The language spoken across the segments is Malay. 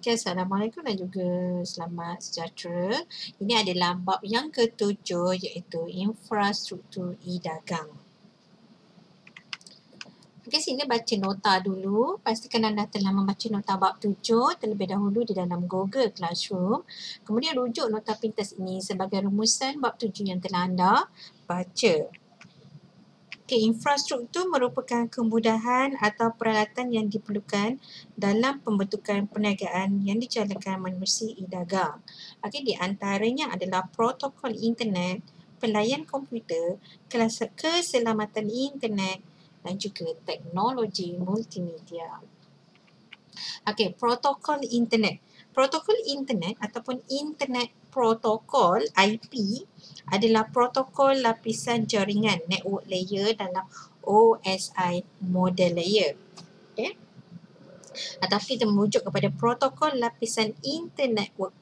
Okay, Assalamualaikum dan juga selamat sejahtera. Ini adalah bab yang ke-7 iaitu infrastruktur e-dagang. Okey, sini baca nota dulu. Pastikan anda telah membaca nota bab 7 terlebih dahulu di dalam Google Classroom. Kemudian rujuk nota pintas ini sebagai rumusan bab 7 yang telah anda baca. Okay, infrastruktur merupakan kemudahan atau peralatan yang diperlukan dalam pembentukan perniagaan yang dijalankan menerusi e-dagang. Okay, di antaranya adalah protokol internet, pelayan komputer, keselamatan internet dan juga teknologi multimedia. Okay, protokol internet. Protokol internet ataupun internet protokol IP adalah protokol lapisan jaringan network layer dalam OSI model layer. Okay. Atau kita merujuk kepada protokol lapisan internet network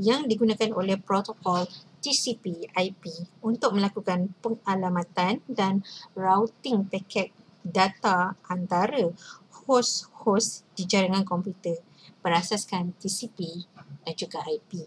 yang digunakan oleh protokol TCP IP untuk melakukan pengalamatan dan routing paket data antara hos-hos di jaringan komputer berasaskan TCP dan juga IP.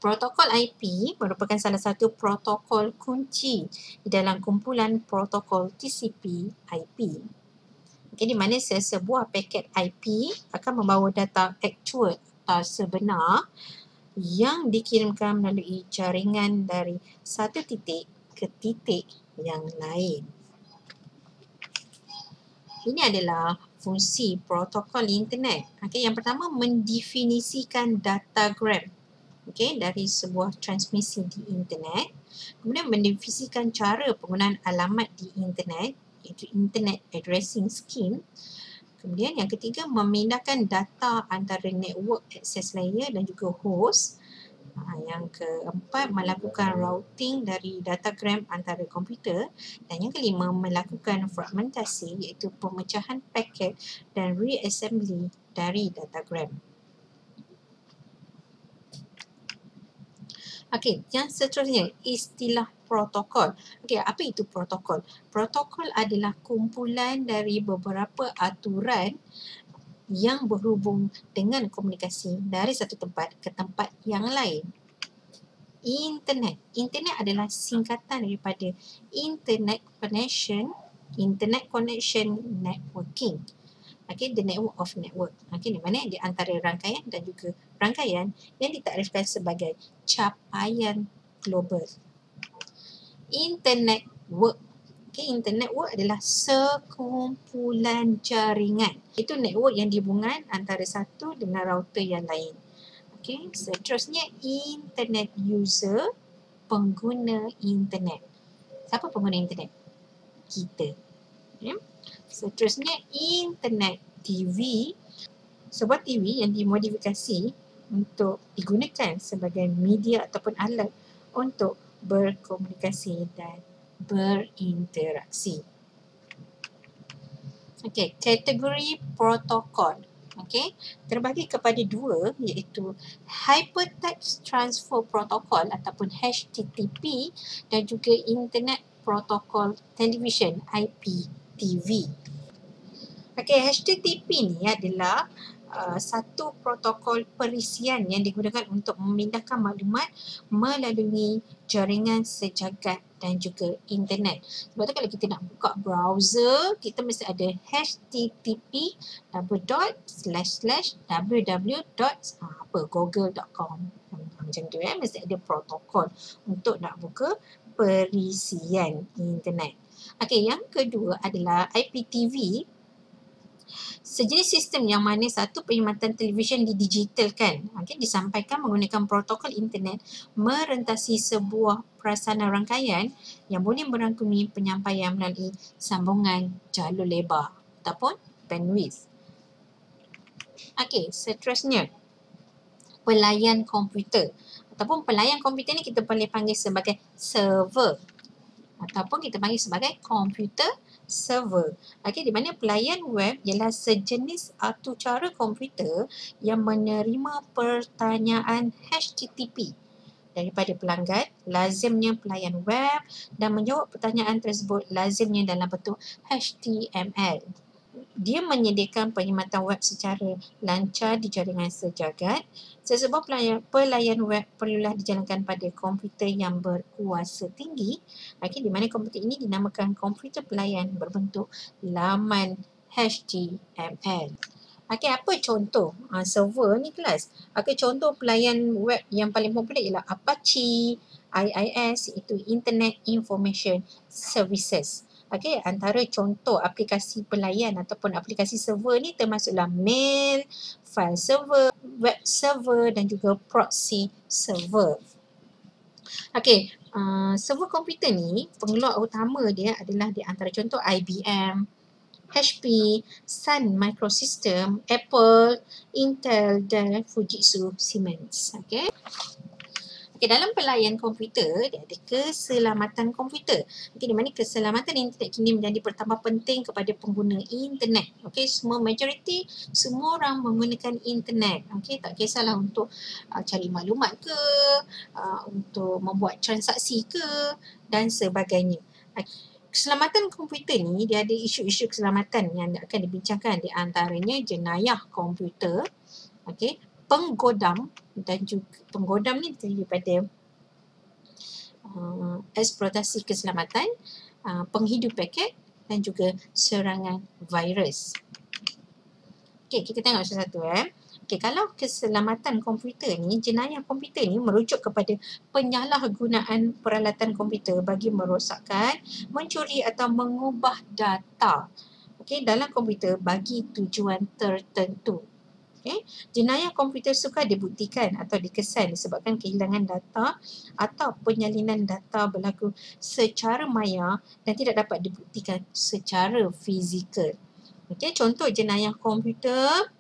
Protokol IP merupakan salah satu protokol kunci di dalam kumpulan protokol TCP IP. Okay, di mana sebuah paket IP akan membawa data aktual atau sebenar yang dikirimkan melalui jaringan dari satu titik ke titik yang lain. Ini adalah fungsi protokol internet. Okay, yang pertama mendefinisikan datagram. Okay, dari sebuah transmisi di internet. Kemudian mendefinisikan cara penggunaan alamat di internet, iaitu Internet Addressing Scheme. Kemudian yang ketiga, memindahkan data antara network access layer dan juga host. Yang keempat, melakukan routing dari datagram antara komputer. Dan yang kelima, melakukan fragmentasi iaitu pemecahan paket dan reassembly dari datagram. Okey, yang seterusnya, istilah protokol. Okey, apa itu protokol? Protokol adalah kumpulan dari beberapa aturan yang berhubung dengan komunikasi dari satu tempat ke tempat yang lain. Internet. Internet adalah singkatan daripada Internet Connection Networking. Okay, the network of network. Okay, di mana di antara rangkaian dan juga rangkaian yang ditakdirkan sebagai capaian global. Internet work. Okay, internet work adalah sekumpulan jaringan. Itu network yang dihubungkan antara satu dengan router yang lain. Okay, seterusnya internet user, pengguna internet. Siapa pengguna internet? Kita. Okay. Seterusnya internet TV, sebuah TV yang dimodifikasi untuk digunakan sebagai media ataupun alat untuk berkomunikasi dan berinteraksi. Okey, kategori protokol. Okey, terbagi kepada dua iaitu Hypertext Transfer Protocol ataupun HTTP dan juga Internet Protocol Television IPTV. Okey, HTTP ni adalah satu protokol perisian yang digunakan untuk memindahkan maklumat melalui jaringan sejagat dan juga internet. Sebab tu kalau kita nak buka browser, kita mesti ada http://www.google.com macam tu mesti ada protokol untuk nak buka perisian internet. Okey, yang kedua adalah IPTV. Sejenis sistem yang mana satu perkhidmatan televisyen didigitalkan, disampaikan menggunakan protokol internet merentasi sebuah prasarana rangkaian yang boleh merangkumi penyampaian melalui sambungan jalur lebar ataupun bandwidth. Okey, seterusnya pelayan komputer ataupun pelayan komputer ni kita boleh panggil sebagai server ataupun kita panggil sebagai komputer server. Okey, di mana pelayan web ialah sejenis atur-cara komputer yang menerima pertanyaan HTTP daripada pelanggan, lazimnya pelayan web, dan menjawab pertanyaan tersebut lazimnya dalam bentuk HTML. dia menyediakan perkhidmatan web secara lancar di jaringan sejagat. Sesebuah pelayan web perlulah dijalankan pada komputer yang berkuasa tinggi, di mana komputer ini dinamakan komputer pelayan berbentuk laman HTML. Apa contoh server ni kelas? Contoh pelayan web yang paling popular ialah Apache, IIS, iaitu Internet Information Services. Antara contoh aplikasi pelayan ataupun aplikasi server ni termasuklah mail, file server, web server dan juga proxy server. Server komputer ni pengeluar utama dia adalah di antara contoh IBM, HP, Sun Microsystem, Apple, Intel dan Fujitsu Siemens. Dalam pelayan komputer, dia ada keselamatan komputer. Di mana keselamatan internet kini menjadi bertambah penting kepada pengguna internet. Semua orang menggunakan internet. Tak kisahlah untuk cari maklumat ke, untuk membuat transaksi ke dan sebagainya. Keselamatan komputer ni dia ada isu-isu keselamatan yang akan dibincangkan, di antaranya jenayah komputer, penggodam dan juga penggodam ni terdiri daripada eksploitasi keselamatan, penghidu paket dan juga serangan virus. Kita tengok satu-satu. Kalau keselamatan komputer ni, jenayah komputer ni merujuk kepada penyalahgunaan peralatan komputer bagi merosakkan, mencuri atau mengubah data dalam komputer bagi tujuan tertentu. Jenayah komputer sukar dibuktikan atau dikesan disebabkan kehilangan data atau penyalinan data berlaku secara maya dan tidak dapat dibuktikan secara fizikal. Contoh jenayah komputer,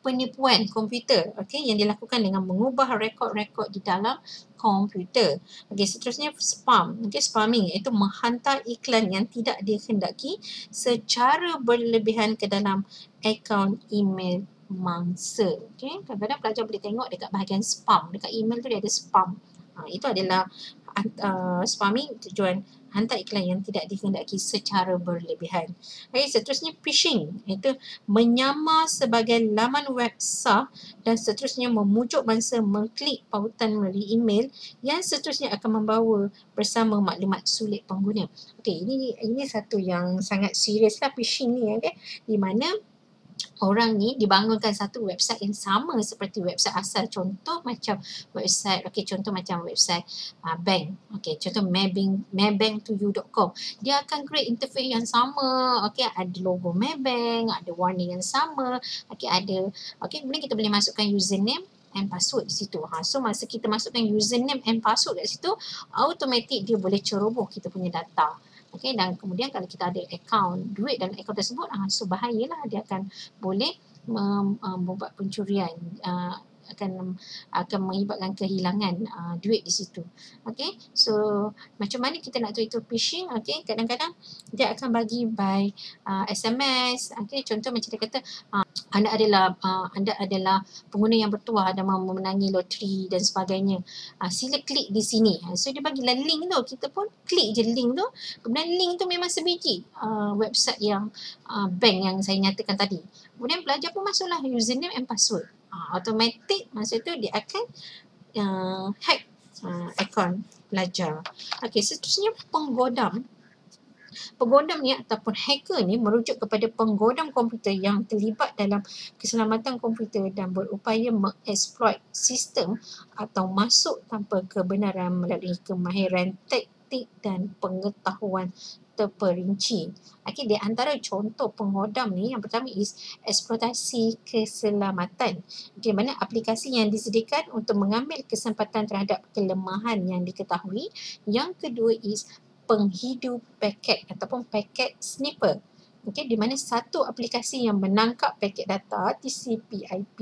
penipuan komputer yang dilakukan dengan mengubah rekod-rekod di dalam komputer. Seterusnya spam. Spamming iaitu menghantar iklan yang tidak dikehendaki secara berlebihan ke dalam akaun email mangsa. Kadang-kadang pelajar boleh tengok dekat bahagian spam, dekat email tu dia ada spam. Itu adalah spamming, tujuan hantar iklan yang tidak dikehendaki secara berlebihan. Seterusnya phishing, iaitu menyamar sebagai laman web sah dan seterusnya memujuk bangsa mengklik pautan melalui email yang seterusnya akan membawa bersama maklumat sulit pengguna. Ini satu yang sangat serius lah, phishing ni, di mana orang ni dibangunkan satu website yang sama seperti website asal. Contoh macam website, bank. Contoh maybank2you.com. Dia akan create interface yang sama. Ada logo Maybank, ada warna yang sama. Kemudian kita boleh masukkan username and password di situ. So masa kita masukkan username and password kat situ, automatik dia boleh ceroboh kita punya data. Dan kemudian kalau kita ada akaun duit dalam akaun tersebut, so bahayalah, dia akan boleh membuat pencurian, akan mengibatkan kehilangan duit di situ. So macam mana kita nak tahu itu phishing? Kadang-kadang dia akan bagi by SMS. Contoh macam dia kata, anda adalah pengguna yang bertuah dan memenangi loteri dan sebagainya. Sila klik di sini. So dia bagilah link tu. Kita pun klik je link tu. Kemudian link tu memang sebiji website yang bank yang saya nyatakan tadi. Kemudian pelajar pun masuklah username and password. Automatik masa tu dia akan hack akaun pelajar. Seterusnya penggodam. Penggodam ni ataupun hacker ni merujuk kepada penggodam komputer yang terlibat dalam keselamatan komputer dan berupaya mengeksploit sistem atau masuk tanpa kebenaran melalui kemahiran taktik dan pengetahuan terperinci. Di antara contoh penggodam ni, yang pertama is eksploitasi keselamatan, di mana aplikasi yang disediakan untuk mengambil kesempatan terhadap kelemahan yang diketahui. Yang kedua is penghidu paket ataupun paket sniffer. Di mana satu aplikasi yang menangkap paket data TCP/IP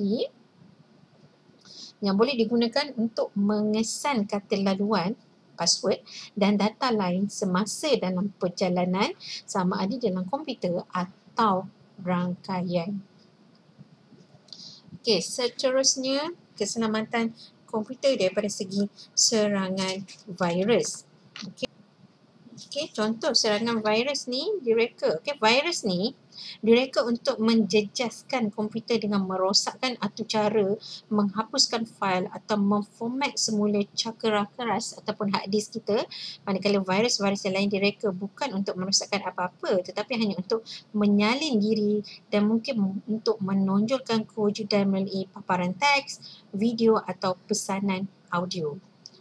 yang boleh digunakan untuk mengesan kata laluan, password dan data lain semasa dalam perjalanan, sama ada dalam komputer atau rangkaian. Seterusnya keselamatan komputer daripada segi serangan virus. Contoh serangan virus ni direka. Virus ni Direka untuk menjejaskan komputer dengan merosakkan atau cara menghapuskan fail atau memformat semula cakera keras ataupun hard disk kita. Manakala virus-virus yang lain direka bukan untuk merosakkan apa-apa tetapi hanya untuk menyalin diri dan mungkin untuk menonjolkan kewujudan melalui paparan teks, video atau pesanan audio.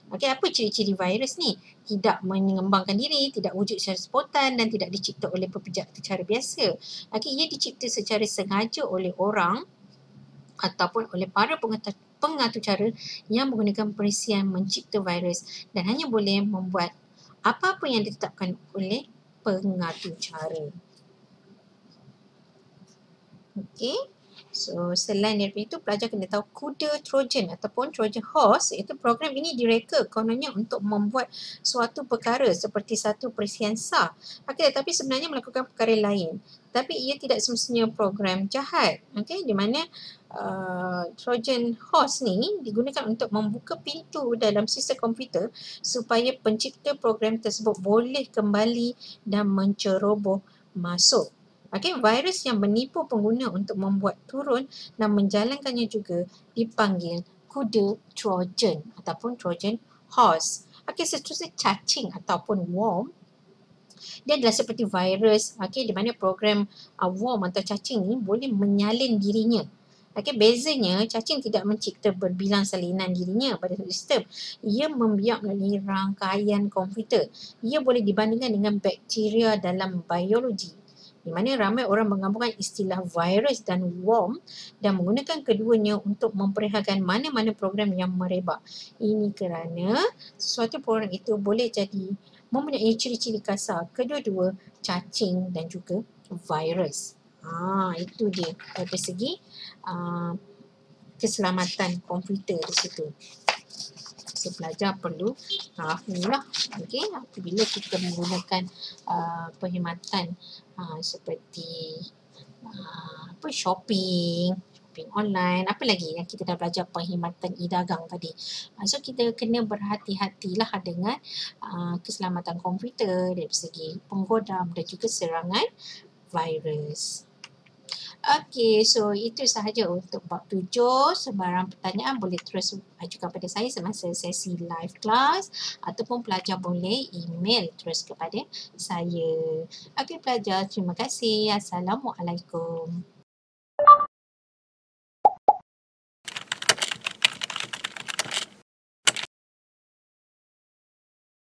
Okey, apa ciri-ciri virus ni? Tidak mengembangkan diri, tidak wujud secara spontan dan tidak dicipta oleh pepejat secara biasa. Okey, ia dicipta secara sengaja oleh orang ataupun oleh para pengatur cara yang menggunakan perisian mencipta virus dan hanya boleh membuat apa-apa yang ditetapkan oleh pengatur cara. Okey. So, selain daripada itu, pelajar kena tahu kuda Trojan ataupun Trojan Horse, iaitu program ini direka kononnya untuk membuat suatu perkara seperti satu perisian sah. Okey, tetapi sebenarnya melakukan perkara lain. Tapi ia tidak semestinya program jahat. Okey, di mana Trojan Horse ni digunakan untuk membuka pintu dalam sistem komputer supaya pencipta program tersebut boleh kembali dan menceroboh masuk. Okey, virus yang menipu pengguna untuk membuat turun dan menjalankannya juga dipanggil kuda Trojan ataupun Trojan Horse. Okey, seterusnya cacing ataupun worm. Dia adalah seperti virus, okey, di mana program worm atau cacing ni boleh menyalin dirinya. Okey, bezanya cacing tidak mencipta berbilang salinan dirinya pada sistem. Ia membiak melalui rangkaian komputer. Ia boleh dibandingkan dengan bakteria dalam biologi, di mana ramai orang menggabungkan istilah virus dan worm dan menggunakan keduanya untuk memperihalkan mana-mana program yang merebak. Ini kerana sesuatu program itu boleh jadi mempunyai ciri-ciri kasar kedua-dua cacing dan juga virus. Itu dia dari segi keselamatan komputer di situ. So, pelajar perlu tahulah, okey, apabila kita menggunakan perkhidmatan seperti shopping online, apa lagi yang kita dah belajar perkhidmatan e-dagang tadi. So, kita kena berhati-hatilah dengan keselamatan komputer dari segi penggodam dan juga serangan virus. Okey, so itu sahaja untuk bab 7. Sebarang pertanyaan boleh terus ajukan pada saya semasa sesi live class ataupun pelajar boleh email terus kepada saya. Okey pelajar, terima kasih. Assalamualaikum.